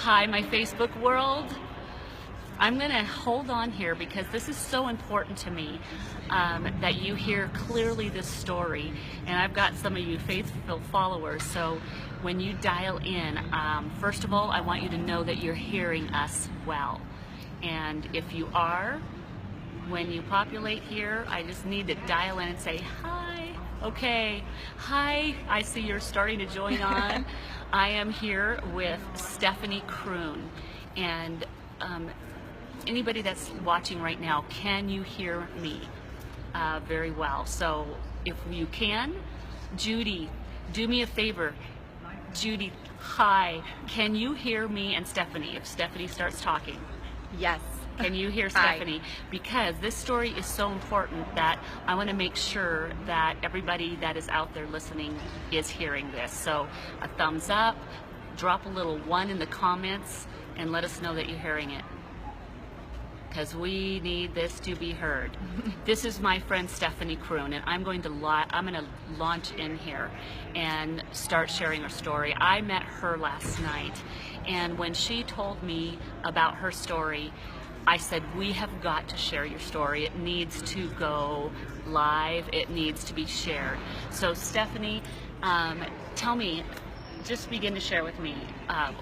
Hi, my Facebook world. I'm going to hold on here because this is so important to me, that you hear clearly this story. And I've got some of you faithful followers, so when you dial in, first of all, I want you to know that you're hearing us well. And if you are, when you populate here, I just need to dial in and say, hi. Okay, hi, I see you're starting to join on. I am here with Stephanie Kroon, and anybody that's watching right now, can you hear me very well? So if you can, Judy, do me a favor. Judy, hi, can you hear me and Stephanie if Stephanie starts talking? Yes. Can you hear Stephanie? Because this story is so important that I want to make sure that everybody that is out there listening is hearing this. So a thumbs up, drop a little 1 in the comments, and let us know that you're hearing it, because we need this to be heard. This is my friend Stephanie Kroon, and I'm going to launch in here and start sharing her story. I met her last night, and when she told me about her story, I said, we have got to share your story. It needs to go live. It needs to be shared. So Stephanie, tell me, just begin to share with me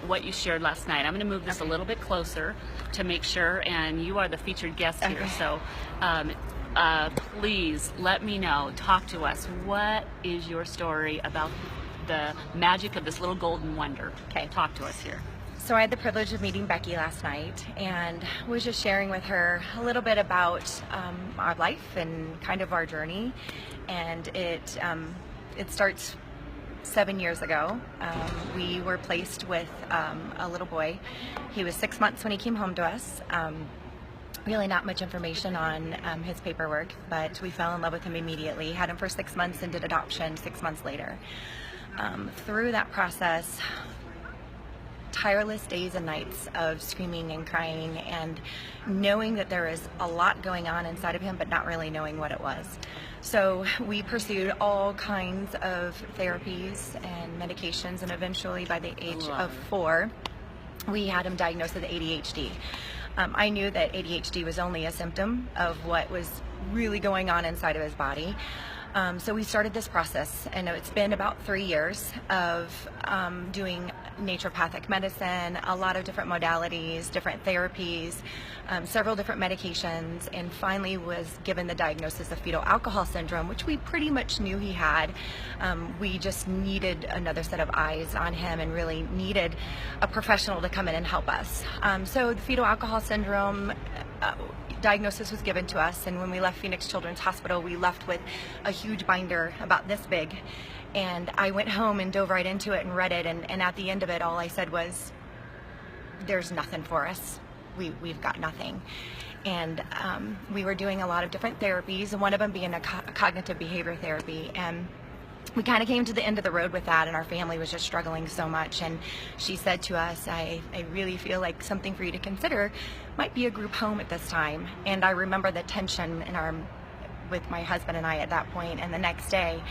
what you shared last night. I'm going to move this a little bit closer to make sure, and you are the featured guest here. So please let me know, talk to us. What is your story about the magic of this little golden wonder? Okay, talk to us here. So I had the privilege of meeting Becky last night and was just sharing with her a little bit about our life and kind of our journey. And it starts 7 years ago. We were placed with a little boy. He was 6 months when he came home to us. Really not much information on his paperwork, but we fell in love with him immediately. Had him for 6 months and did adoption 6 months later. Through that process, tireless days and nights of screaming and crying and knowing that there is a lot going on inside of him, but not really knowing what it was. So we pursued all kinds of therapies and medications, and eventually by the age of 4, we had him diagnosed with ADHD. I knew that ADHD was only a symptom of what was really going on inside of his body. So we started this process, and it's been about 3 years of doing naturopathic medicine, a lot of different modalities, different therapies, several different medications, and finally was given the diagnosis of fetal alcohol syndrome, which we pretty much knew he had. We just needed another set of eyes on him and really needed a professional to come in and help us. So the fetal alcohol syndrome diagnosis was given to us, and when we left Phoenix Children's Hospital, we left with a huge binder about this big, and I went home and dove right into it and read it, and at the end of it, all I said was, there's nothing for us. We've got nothing. And we were doing a lot of different therapies, and one of them being a cognitive behavior therapy, and we kind of came to the end of the road with that, and our family was just struggling so much. And she said to us, I really feel like something for you to consider might be a group home at this time. And I remember the tension with my husband and I at that point. And the next day,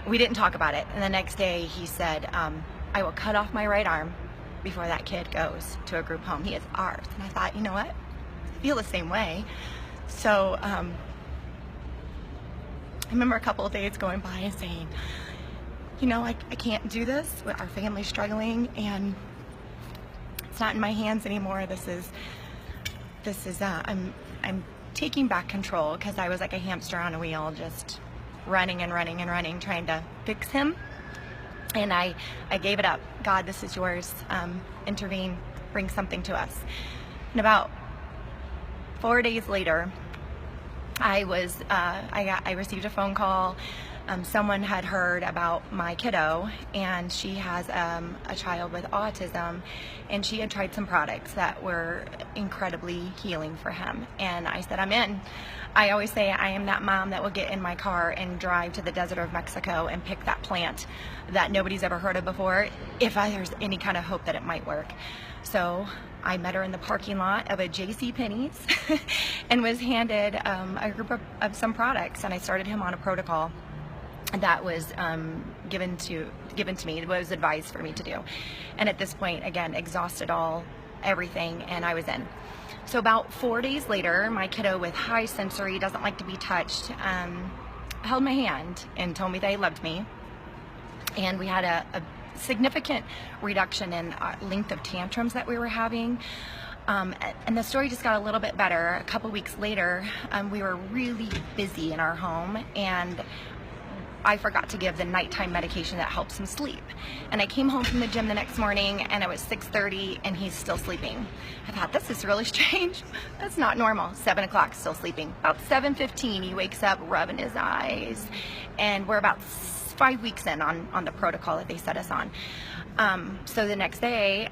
we didn't talk about it. And the next day he said, I will cut off my right arm before that kid goes to a group home. He is ours. And I thought, you know what? I feel the same way. So I remember a couple of days going by and saying, you know, I can't do this. Our family's struggling, and it's not in my hands anymore. This is I'm taking back control, because I was like a hamster on a wheel, just running and running and running, trying to fix him. And I gave it up. God, this is yours. Intervene, bring something to us. And about 4 days later, I received a phone call. Someone had heard about my kiddo, and she has a child with autism, and she had tried some products that were incredibly healing for him. And I said, I'm in. I always say I am that mom that will get in my car and drive to the desert of Mexico and pick that plant that nobody's ever heard of before, if there's any kind of hope that it might work. So I met her in the parking lot of a JCPenney's and was handed a group of some products, and I started him on a protocol that was given to me. It was advised for me to do. And at this point, again, exhausted all everything, and I was in. So about 4 days later, my kiddo with high sensory, doesn't like to be touched, held my hand and told me they loved me. And we had a significant reduction in length of tantrums that we were having. And the story just got a little bit better. A couple weeks later, we were really busy in our home, and I forgot to give the nighttime medication that helps him sleep. And I came home from the gym the next morning, and it was 6:30, and he's still sleeping. I thought, this is really strange. That's not normal. 7 o'clock, still sleeping. About 7:15, he wakes up, rubbing his eyes, and we're about 5 weeks in on the protocol that they set us on. So the next day,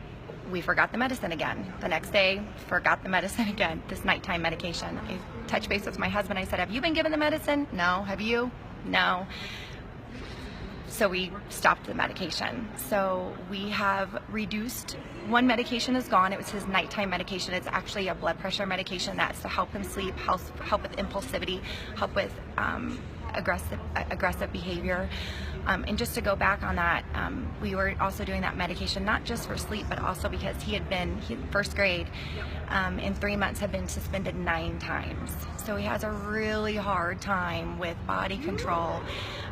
we forgot the medicine again. The next day, forgot the medicine again, this nighttime medication. I touched base with my husband. I said, have you been given the medicine? No. Have you? No. So we stopped the medication. So we have reduced, one medication is gone. It was his nighttime medication. It's actually a blood pressure medication that's to help him sleep, help with impulsivity, help with aggressive behavior. And just to go back on that, we were also doing that medication not just for sleep, but also because he had been first grade, in 3 months had been suspended 9 times. So he has a really hard time with body control,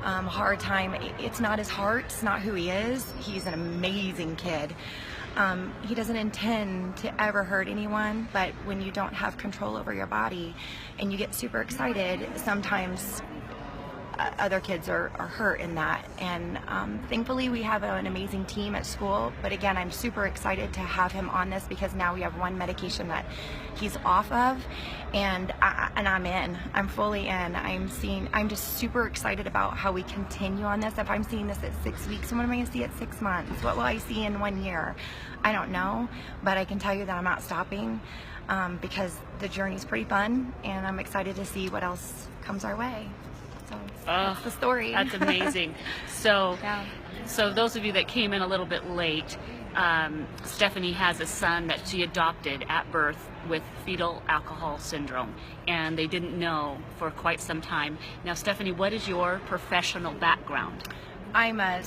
hard time. It's not his heart, it's not who he is. He's an amazing kid. He doesn't intend to ever hurt anyone, but when you don't have control over your body and you get super excited, sometimes other kids are hurt in that. And thankfully we have an amazing team at school, but again, I'm super excited to have him on this because now we have one medication that he's off of, and I'm fully in. I'm just super excited about how we continue on this. If I'm seeing this at 6 weeks, what am I going to see at 6 months? What will I see in 1 year? I don't know, but I can tell you that I'm not stopping, because the journey's pretty fun, and I'm excited to see what else comes our way. So that's the story. That's amazing. So, Yeah. so those of you that came in a little bit late, Stephanie has a son that she adopted at birth with fetal alcohol syndrome, and they didn't know for quite some time. Now, Stephanie, what is your professional background? I'm a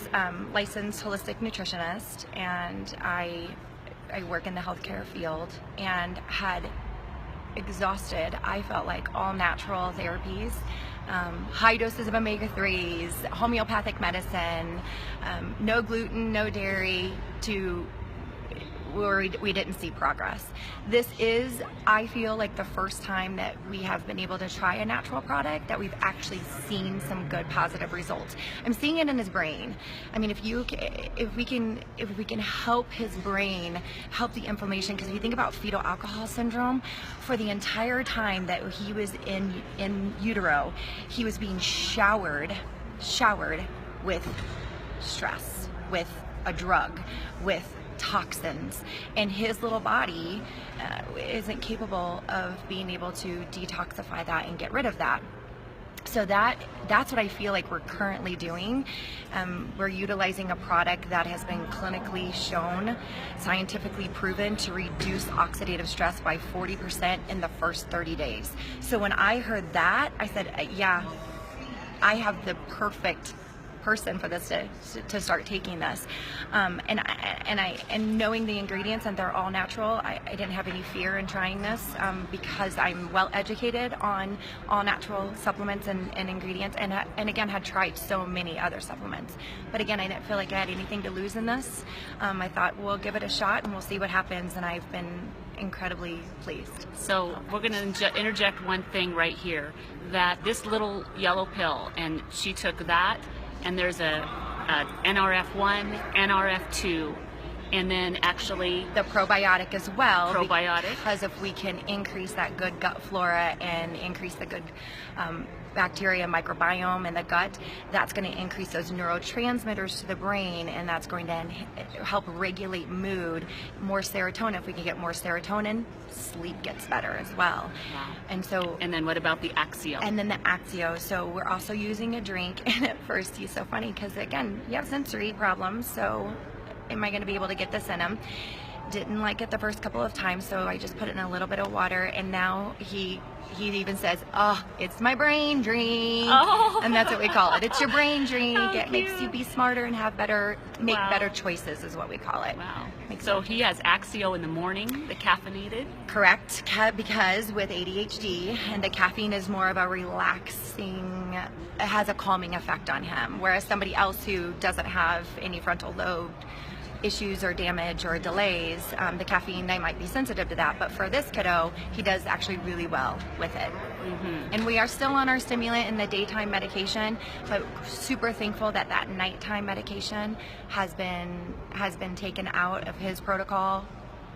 licensed holistic nutritionist, and I work in the healthcare field, and had exhausted, I felt like, all natural therapies, high doses of omega-3s, homeopathic medicine, no gluten, no dairy, to where we didn't see progress. This is, I feel like, the first time that we have been able to try a natural product that we've actually seen some good positive results. I'm seeing it in his brain. I mean, if we can help his brain, help the inflammation, because if you think about fetal alcohol syndrome, for the entire time that he was in utero, he was being showered with stress, with a drug, with toxins, and his little body isn't capable of being able to detoxify that and get rid of that. So that's what I feel like we're currently doing. We're utilizing a product that has been clinically shown, scientifically proven to reduce oxidative stress by 40% in the first 30 days. So when I heard that, I said, yeah, I have the perfect person for this to start taking this, and knowing the ingredients and they're all natural, I didn't have any fear in trying this, because I'm well educated on all natural supplements and ingredients, and again had tried so many other supplements, but again I didn't feel like I had anything to lose in this. I thought we'll give it a shot and we'll see what happens, and I've been incredibly pleased. So we're going to interject one thing right here, that this little yellow pill, and she took that, and there's a NRF1, NRF2, and then actually the probiotic as well. Probiotic. Because if we can increase that good gut flora and increase the good bacteria microbiome in the gut, that's going to increase those neurotransmitters to the brain, and that's going to help regulate mood, more serotonin. If we can get more serotonin, sleep gets better as well. Wow. And then what about the Axio? And then the Axio. So we're also using a drink, and at first he's so funny because again, you have sensory problems, so am I going to be able to get this in him? Didn't like it the first couple of times, so I just put it in a little bit of water, and now he even says, "Oh, it's my brain drink," and that's what we call it. It's your brain drink. It makes you be smarter and have make better choices, is what we call it. Wow. So he has Axio in the morning, the caffeinated? Correct, because with ADHD, and the caffeine is more of a relaxing, it has a calming effect on him, whereas somebody else who doesn't have any frontal lobe issues or damage or delays, the caffeine, they might be sensitive to that, but for this kiddo, he does actually really well with it. And we are still on our stimulant and the daytime medication, but super thankful that that nighttime medication has been taken out of his protocol.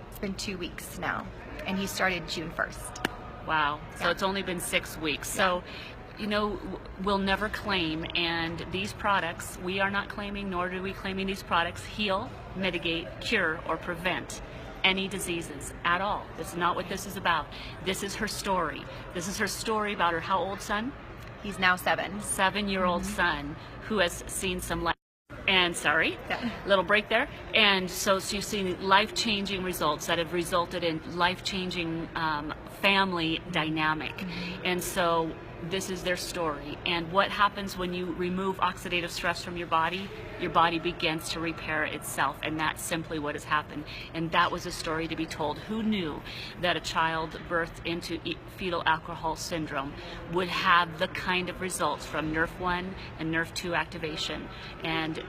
It's been 2 weeks now, and he started June 1st. Wow. So it's only been 6 weeks. So, you know, we'll never claim, and these products, we are not claiming, nor do we claiming these products heal, mitigate, cure, or prevent any diseases at all. That's not what this is about. This is her story. This is her story about her how old son? He's now 7. 7-year-old son who has seen some life. And sorry, little break there. And so you've seen life-changing results that have resulted in life-changing family dynamic. And so this is their story. And what happens when you remove oxidative stress from your body begins to repair itself. And that's simply what has happened. And that was a story to be told. Who knew that a child birthed into fetal alcohol syndrome would have the kind of results from NRF1 and NRF2 activation and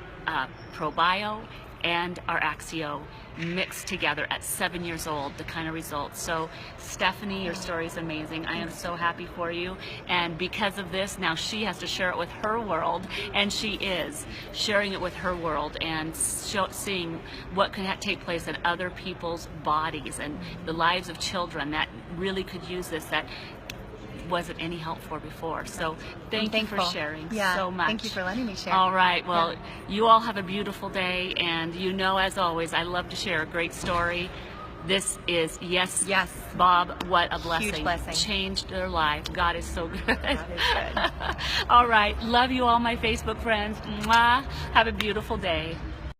ProBio and our Axio mixed together at 7 years old, the kind of results. So Stephanie, your story is amazing. I am so happy for you, and because of this, now she has to share it with her world, and she is sharing it with her world and seeing what can take place in other people's bodies and the lives of children that really could use this, that wasn't any help for before. So thank you for sharing so much. Thank you for letting me share. All right. Well, you all have a beautiful day, and you know, as always, I love to share a great story. This is, yes, Bob, what a blessing. Huge blessing. Changed their life. God is so good. God is good. All right. Love you all, my Facebook friends. Mwah. Have a beautiful day.